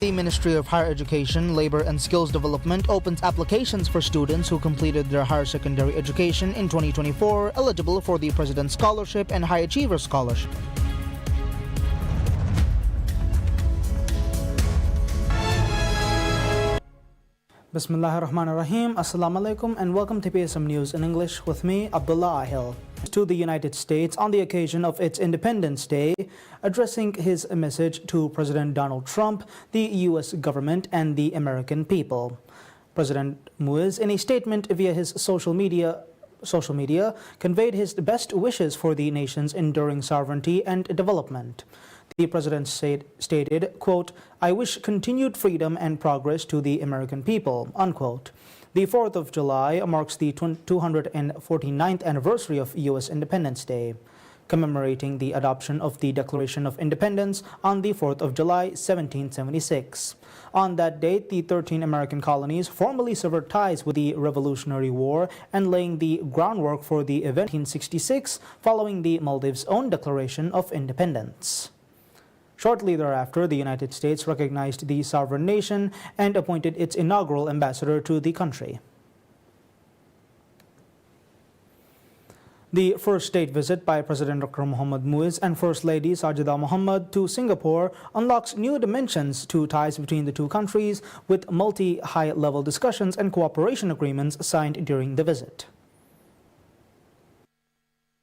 The Ministry of Higher Education, Labor and Skills Development opens applications for students who completed their higher secondary education in 2024 eligible for the President's Scholarship and High Achiever Scholarship. Bismillahirrahmanirrahim. Assalamu alaikum and welcome to PSM News in English with me, Abdullah Ahil. To the United States on the occasion of its Independence Day, addressing his message to President Donald Trump, the U.S. government and the American people. President Muiz, in a statement via his social media, conveyed his best wishes for the nation's enduring sovereignty and development. The president stated, quote, "I wish continued freedom and progress to the American people," unquote. The 4th of July marks the 249th anniversary of U.S. Independence Day, commemorating the adoption of the Declaration of Independence on the 4th of July, 1776. On that date, the 13 American colonies formally severed ties with the Revolutionary War and laying the groundwork for the event in 1966 following the Maldives' own Declaration of Independence. Shortly thereafter, the United States recognized the sovereign nation and appointed its inaugural ambassador to the country. The first state visit by President Dr. Mohammad Muiz and First Lady Sajida Mohamad to Singapore unlocks new dimensions to ties between the two countries, with multi-high-level discussions and cooperation agreements signed during the visit.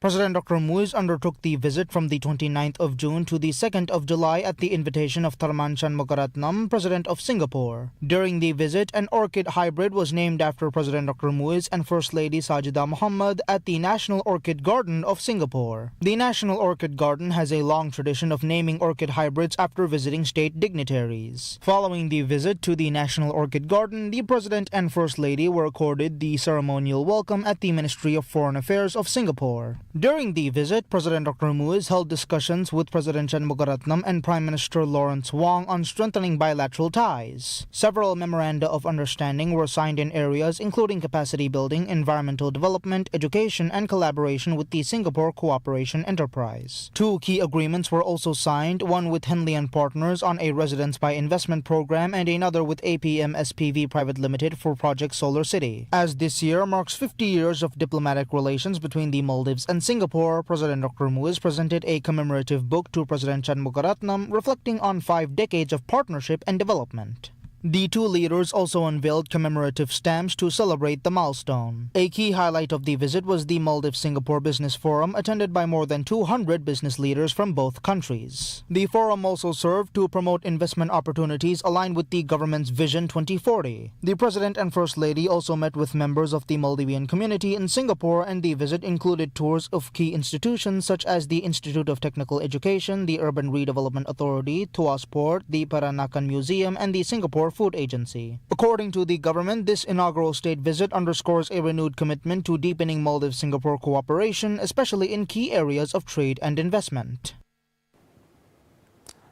President Dr. Muiz undertook the visit from the 29th of June to the 2nd of July at the invitation of Tharman Shanmugaratnam, President of Singapore. During the visit, an orchid hybrid was named after President Dr. Muiz and First Lady Sajida Mohamad at the National Orchid Garden of Singapore. The National Orchid Garden has a long tradition of naming orchid hybrids after visiting state dignitaries. Following the visit to the National Orchid Garden, the President and First Lady were accorded the ceremonial welcome at the Ministry of Foreign Affairs of Singapore. During the visit, President Dr. Muiz held discussions with President Shanmugaratnam and Prime Minister Lawrence Wong on strengthening bilateral ties. Several memoranda of understanding were signed in areas including capacity building, environmental development, education, and collaboration with the Singapore Cooperation Enterprise. Two key agreements were also signed, one with Henley and Partners on a residence by investment program and another with APM SPV Private Limited for Project Solar City. As this year marks 50 years of diplomatic relations between the Maldives and Singapore, President Dr. Muiz presented a commemorative book to President Shanmugaratnam reflecting on 5 decades of partnership and development. The two leaders also unveiled commemorative stamps to celebrate the milestone. A key highlight of the visit was the Maldives-Singapore Business Forum, attended by more than 200 business leaders from both countries. The forum also served to promote investment opportunities aligned with the government's Vision 2040. The President and First Lady also met with members of the Maldivian community in Singapore, and the visit included tours of key institutions such as the Institute of Technical Education, the Urban Redevelopment Authority, Tuas Port, the Peranakan Museum, and the Singapore Food Agency. According to the government, this inaugural state visit underscores a renewed commitment to deepening Maldives-Singapore cooperation, especially in key areas of trade and investment.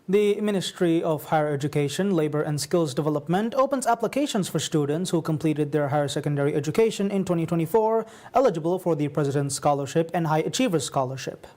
The Ministry of Higher Education, Labor and Skills Development opens applications for students who completed their higher secondary education in 2024 eligible for the President's Scholarship and High Achiever Scholarship.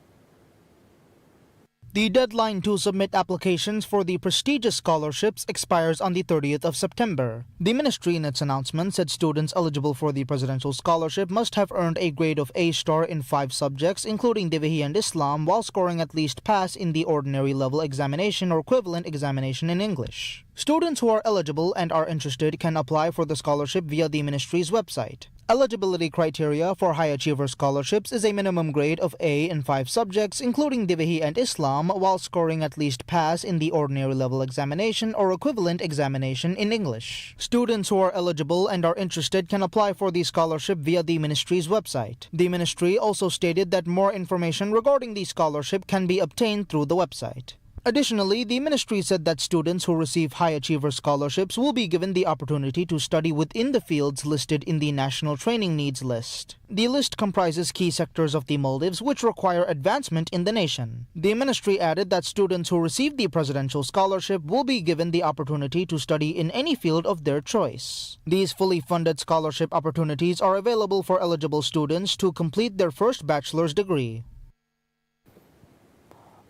The deadline to submit applications for the prestigious scholarships expires on the 30th of September. The ministry in its announcement said students eligible for the presidential scholarship must have earned a grade of A* in 5 subjects, including Divihi and Islam, while scoring at least pass in the ordinary level examination or equivalent examination in English. Students who are eligible and are interested can apply for the scholarship via the ministry's website. Eligibility criteria for high achiever scholarships is a minimum grade of A in 5 subjects, including Divihi and Islam, while scoring at least pass in the ordinary level examination or equivalent examination in English. Students who are eligible and are interested can apply for the scholarship via the ministry's website. The ministry also stated that more information regarding the scholarship can be obtained through the website. Additionally, the ministry said that students who receive high achiever scholarships will be given the opportunity to study within the fields listed in the National Training Needs List. The list comprises key sectors of the Maldives which require advancement in the nation. The ministry added that students who receive the presidential scholarship will be given the opportunity to study in any field of their choice. These fully funded scholarship opportunities are available for eligible students to complete their first bachelor's degree.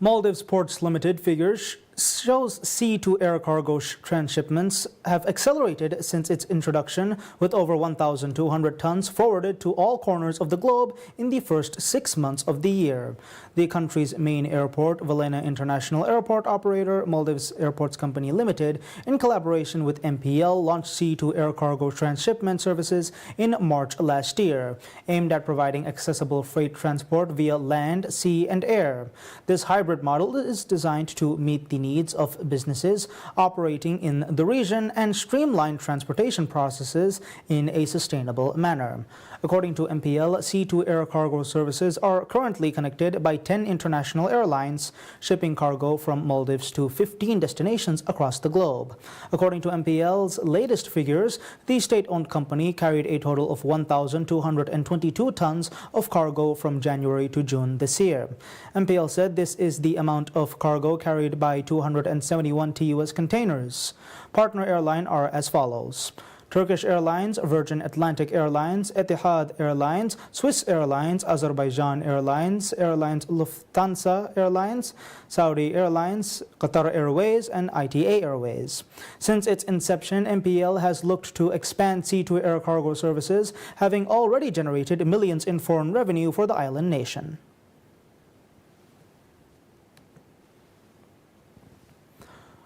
Maldives Ports Limited figures shows sea-to-air cargo transshipments have accelerated since its introduction, with over 1,200 tons forwarded to all corners of the globe in the first 6 months of the year. The country's main airport, Velena International Airport operator Maldives Airports Company Limited, in collaboration with MPL, launched sea-to-air cargo transshipment services in March last year, aimed at providing accessible freight transport via land, sea, and air. This hybrid model is designed to meet the needs of businesses operating in the region and streamline transportation processes in a sustainable manner. According to MPL, sea-to-air cargo services are currently connected by 10 international airlines, shipping cargo from Maldives to 15 destinations across the globe. According to MPL's latest figures, the state-owned company carried a total of 1,222 tons of cargo from January to June this year. MPL said this is the amount of cargo carried by 271 TUS containers. Partner airlines are as follows: Turkish Airlines, Virgin Atlantic Airlines, Etihad Airlines, Swiss Airlines, Azerbaijan Airlines, Lufthansa Airlines, Saudi Airlines, Qatar Airways, and ITA Airways. Since its inception, MPL has looked to expand sea-to-air cargo services, having already generated millions in foreign revenue for the island nation.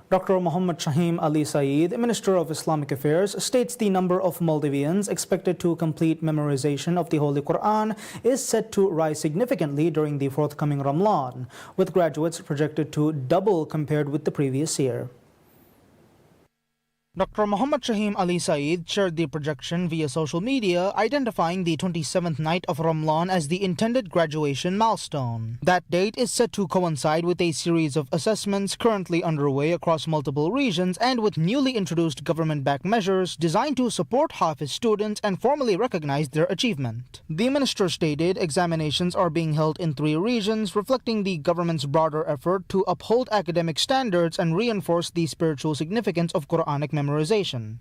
Dr. Muhammad Shahim Ali Saeed, Minister of Islamic Affairs, states the number of Maldivians expected to complete memorization of the Holy Quran is set to rise significantly during the forthcoming Ramadan, with graduates projected to double compared with the previous year. Dr. Muhammad Shahim Ali Saeed shared the projection via social media, identifying the 27th night of Ramadan as the intended graduation milestone. That date is set to coincide with a series of assessments currently underway across multiple regions and with newly introduced government-backed measures designed to support Hafiz students and formally recognize their achievement. The minister stated examinations are being held in 3 regions, reflecting the government's broader effort to uphold academic standards and reinforce the spiritual significance of Quranic memorization.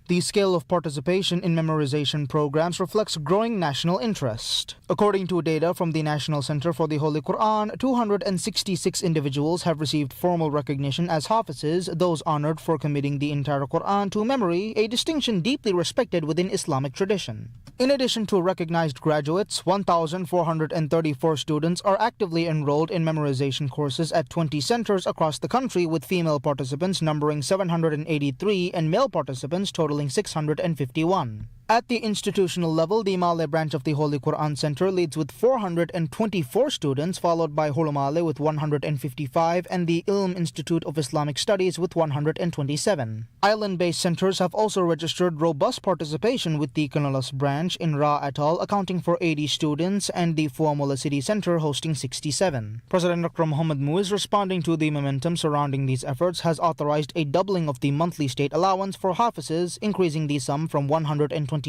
The scale of participation in memorization programs reflects growing national interest. According to data from the National Center for the Holy Quran, 266 individuals have received formal recognition as Hafizes, those honored for committing the entire Quran to memory, a distinction deeply respected within Islamic tradition. In addition to recognized graduates, 1,434 students are actively enrolled in memorization courses at 20 centers across the country, with female participants numbering 783 and male participants totaling 651. At the institutional level, the Malay branch of the Holy Quran Center leads with 424 students, followed by Hulumale with 155 and the Ilm Institute of Islamic Studies with 127. Island-based centers have also registered robust participation, with the Kanalas branch in Ra Atoll accounting for 80 students and the Fuamula City Center hosting 67. President Dr. Muhammad Muiz, responding to the momentum surrounding these efforts, has authorized a doubling of the monthly state allowance for Hafizes, increasing the sum from $129.72 to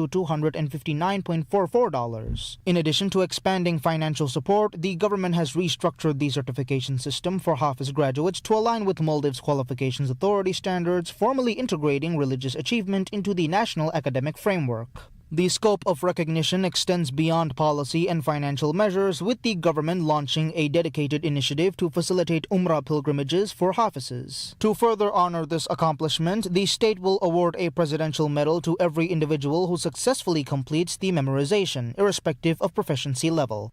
$259.44. In addition to expanding financial support, the government has restructured the certification system for Hafiz graduates to align with Maldives Qualifications Authority standards, formally integrating religious achievement into the national academic framework. The scope of recognition extends beyond policy and financial measures, with the government launching a dedicated initiative to facilitate Umrah pilgrimages for Hafizes. To further honor this accomplishment, the state will award a presidential medal to every individual who successfully completes the memorization, irrespective of proficiency level.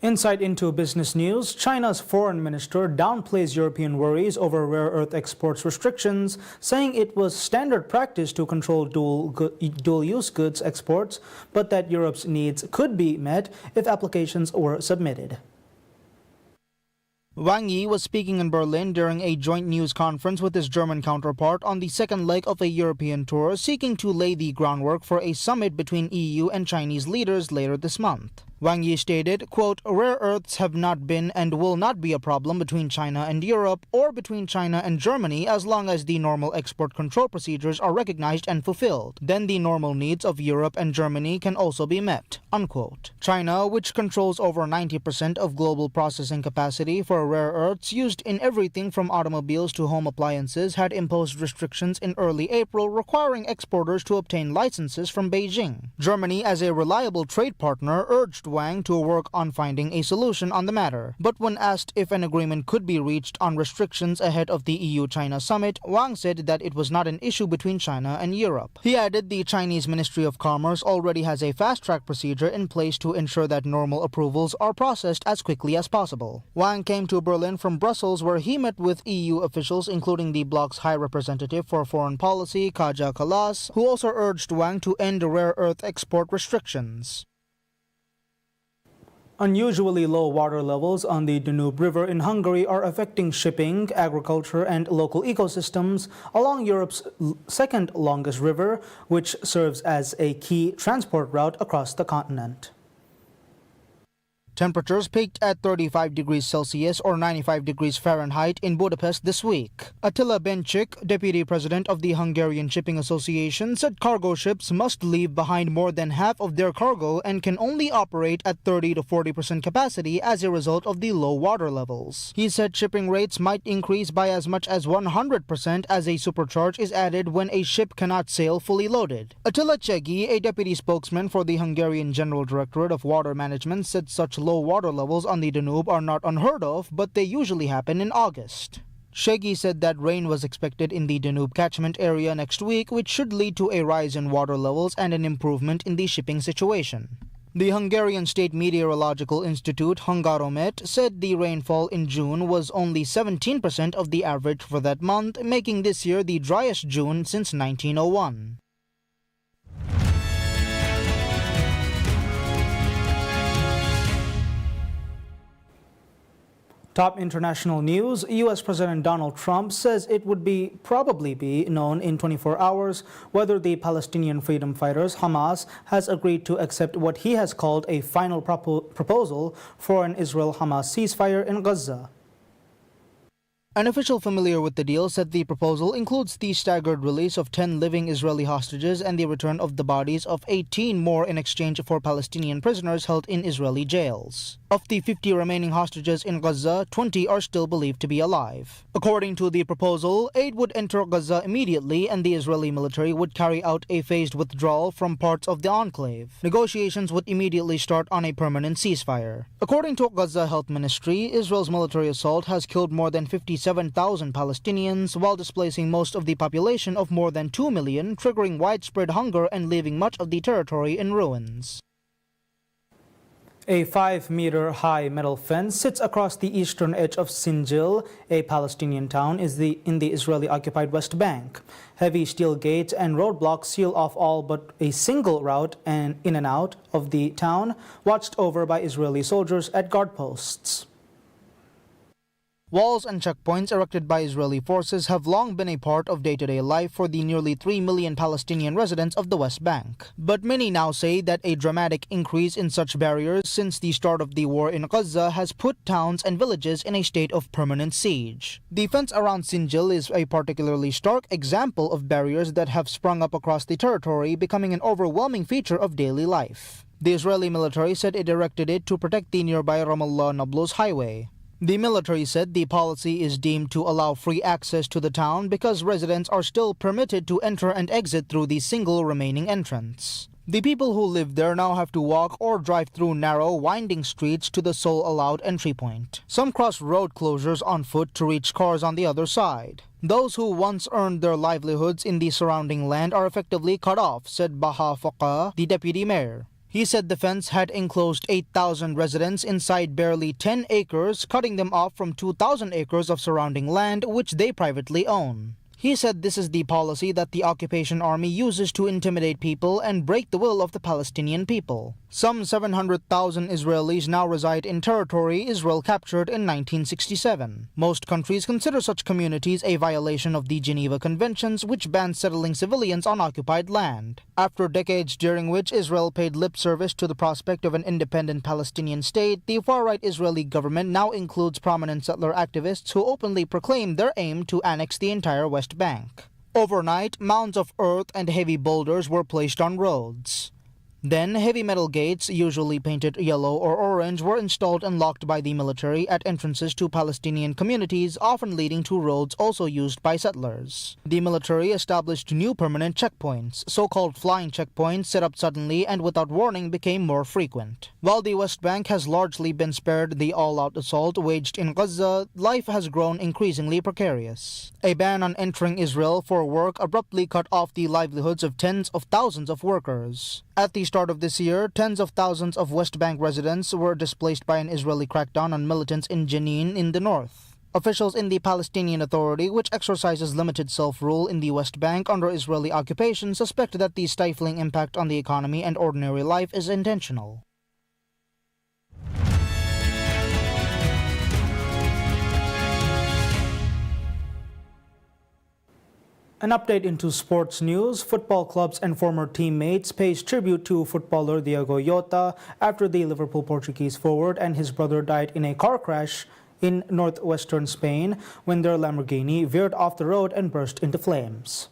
Insight into business news. China's foreign minister downplays European worries over rare earth exports restrictions, saying it was standard practice to control dual-use goods exports, but that Europe's needs could be met if applications were submitted. Wang Yi was speaking in Berlin during a joint news conference with his German counterpart on the second leg of a European tour seeking to lay the groundwork for a summit between EU and Chinese leaders later this month. Wang Yi stated, quote, "Rare earths have not been and will not be a problem between China and Europe or between China and Germany as long as the normal export control procedures are recognized and fulfilled. Then the normal needs of Europe and Germany can also be met," unquote. China, which controls over 90% of global processing capacity for rare earths used in everything from automobiles to home appliances, had imposed restrictions in early April requiring exporters to obtain licenses from Beijing. Germany, as a reliable trade partner, urged Wang to work on finding a solution on the matter. But when asked if an agreement could be reached on restrictions ahead of the EU-China summit, Wang said that it was not an issue between China and Europe. He added the Chinese Ministry of Commerce already has a fast-track procedure in place to ensure that normal approvals are processed as quickly as possible. Wang came to Berlin from Brussels, where he met with EU officials, including the bloc's High Representative for Foreign Policy, Kaja Kallas, who also urged Wang to end rare earth export restrictions. Unusually low water levels on the Danube River in Hungary are affecting shipping, agriculture, and local ecosystems along Europe's second longest river, which serves as a key transport route across the continent. Temperatures peaked at 35 degrees Celsius or 95 degrees Fahrenheit in Budapest this week. Attila Bencsik, deputy president of the Hungarian Shipping Association, said cargo ships must leave behind more than half of their cargo and can only operate at 30 to 40% capacity as a result of the low water levels. He said shipping rates might increase by as much as 100% as a supercharge is added when a ship cannot sail fully loaded. Attila Chegi, a deputy spokesman for the Hungarian General Directorate of Water Management, said such low water levels on the Danube are not unheard of, but they usually happen in August. Shegi said that rain was expected in the Danube catchment area next week, which should lead to a rise in water levels and an improvement in the shipping situation. The Hungarian State Meteorological Institute, Hungaromet, said the rainfall in June was only 17% of the average for that month, making this year the driest June since 1901. Top international news. U.S. President Donald Trump says it would probably be known in 24 hours whether the Palestinian freedom fighters, Hamas, has agreed to accept what he has called a final proposal for an Israel-Hamas ceasefire in Gaza. An official familiar with the deal said the proposal includes the staggered release of 10 living Israeli hostages and the return of the bodies of 18 more in exchange for Palestinian prisoners held in Israeli jails. Of the 50 remaining hostages in Gaza, 20 are still believed to be alive. According to the proposal, aid would enter Gaza immediately and the Israeli military would carry out a phased withdrawal from parts of the enclave. Negotiations would immediately start on a permanent ceasefire. According to Gaza Health Ministry, Israel's military assault has killed more than 57,000 Palestinians while displacing most of the population of more than 2 million, triggering widespread hunger and leaving much of the territory in ruins. A 5-meter-high metal fence sits across the eastern edge of Sinjil, a Palestinian town in the Israeli-occupied West Bank. Heavy steel gates and roadblocks seal off all but a single route in and out of the town, watched over by Israeli soldiers at guard posts. Walls and checkpoints erected by Israeli forces have long been a part of day-to-day life for the nearly 3 million Palestinian residents of the West Bank. But many now say that a dramatic increase in such barriers since the start of the war in Gaza has put towns and villages in a state of permanent siege. The fence around Sinjil is a particularly stark example of barriers that have sprung up across the territory, becoming an overwhelming feature of daily life. The Israeli military said it erected it to protect the nearby Ramallah-Nablus highway. The military said the policy is deemed to allow free access to the town because residents are still permitted to enter and exit through the single remaining entrance. The people who live there now have to walk or drive through narrow, winding streets to the sole allowed entry point. Some cross road closures on foot to reach cars on the other side. Those who once earned their livelihoods in the surrounding land are effectively cut off, said Baha Faqa, the deputy mayor. He said the fence had enclosed 8,000 residents inside barely 10 acres, cutting them off from 2,000 acres of surrounding land which they privately own. He said this is the policy that the occupation army uses to intimidate people and break the will of the Palestinian people. Some 700,000 Israelis now reside in territory Israel captured in 1967. Most countries consider such communities a violation of the Geneva Conventions, which ban settling civilians on occupied land. After decades during which Israel paid lip service to the prospect of an independent Palestinian state, the far-right Israeli government now includes prominent settler activists who openly proclaim their aim to annex the entire West Bank. Overnight, mounds of earth and heavy boulders were placed on roads. Then, heavy metal gates, usually painted yellow or orange, were installed and locked by the military at entrances to Palestinian communities, often leading to roads also used by settlers. The military established new permanent checkpoints. So-called flying checkpoints set up suddenly and without warning became more frequent. While the West Bank has largely been spared the all-out assault waged in Gaza, life has grown increasingly precarious. A ban on entering Israel for work abruptly cut off the livelihoods of tens of thousands of workers. At the start of this year, tens of thousands of West Bank residents were displaced by an Israeli crackdown on militants in Jenin in the north. Officials in the Palestinian Authority, which exercises limited self-rule in the West Bank under Israeli occupation, suspect that the stifling impact on the economy and ordinary life is intentional. An update into sports news. Football clubs and former teammates pays tribute to footballer Diogo Jota after the Liverpool Portuguese forward and his brother died in a car crash in northwestern Spain when their Lamborghini veered off the road and burst into flames.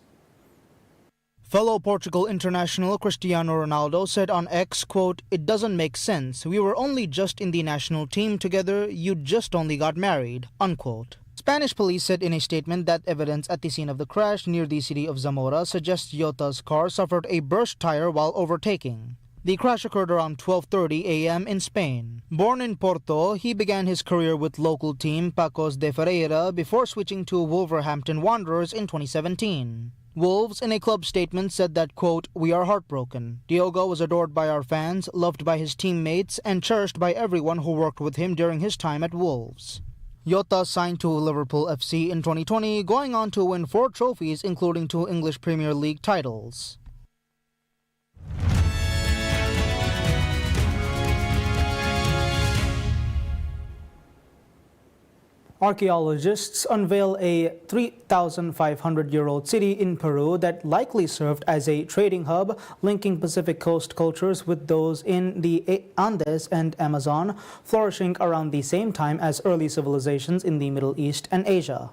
Fellow Portugal international Cristiano Ronaldo said on X, quote, "It doesn't make sense. We were only just in the national team together. You just only got married," unquote. Spanish police said in a statement that evidence at the scene of the crash near the city of Zamora suggests Jota's car suffered a burst tire while overtaking. The crash occurred around 12:30 a.m. in Spain. Born in Porto, he began his career with local team Pacos de Ferreira before switching to Wolverhampton Wanderers in 2017. Wolves, in a club statement, said that, quote, "We are heartbroken. Diogo was adored by our fans, loved by his teammates, and cherished by everyone who worked with him during his time at Wolves." Jota signed to Liverpool FC in 2020, going on to win 4 trophies, including 2 English Premier League titles. Archaeologists unveil a 3,500-year-old city in Peru that likely served as a trading hub, linking Pacific Coast cultures with those in the Andes and Amazon, flourishing around the same time as early civilizations in the Middle East and Asia.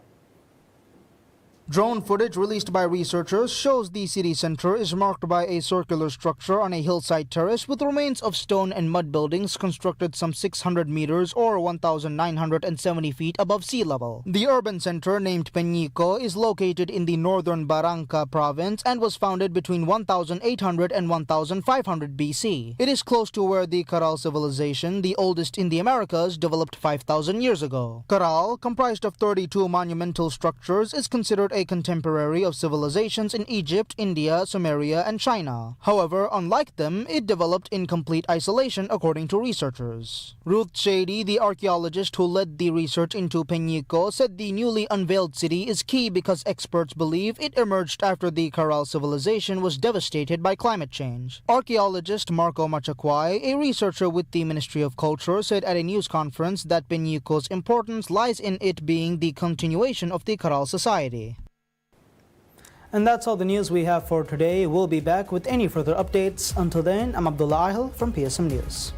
Drone footage released by researchers shows the city center is marked by a circular structure on a hillside terrace with remains of stone and mud buildings constructed some 600 meters or 1,970 feet above sea level. The urban center, named Peñico, is located in the northern Barranca province and was founded between 1,800 and 1,500 BC. It is close to where the Caral civilization, the oldest in the Americas, developed 5,000 years ago. Caral, comprised of 32 monumental structures, is considered a contemporary of civilizations in Egypt, India, Sumeria, and China. However, unlike them, it developed in complete isolation according to researchers. Ruth Shady, the archaeologist who led the research into Peñico, said the newly unveiled city is key because experts believe it emerged after the Caral civilization was devastated by climate change. Archaeologist Marco Machaquay, a researcher with the Ministry of Culture, said at a news conference that Peñico's importance lies in it being the continuation of the Caral society. And that's all the news we have for today. We'll be back with any further updates. Until then, I'm Abdullah Ahil from PSM News.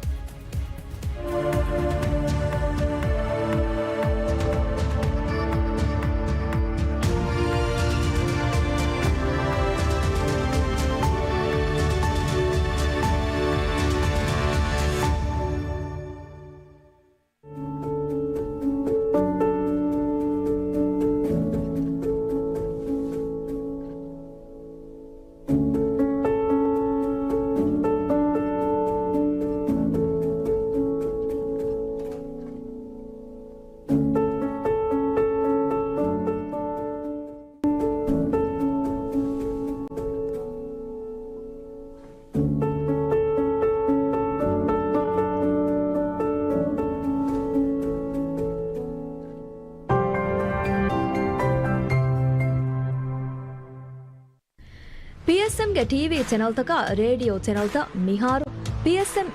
PSMಗೆ TV channel ತಕ radio channel ತ ಮಿಹಾರು PSM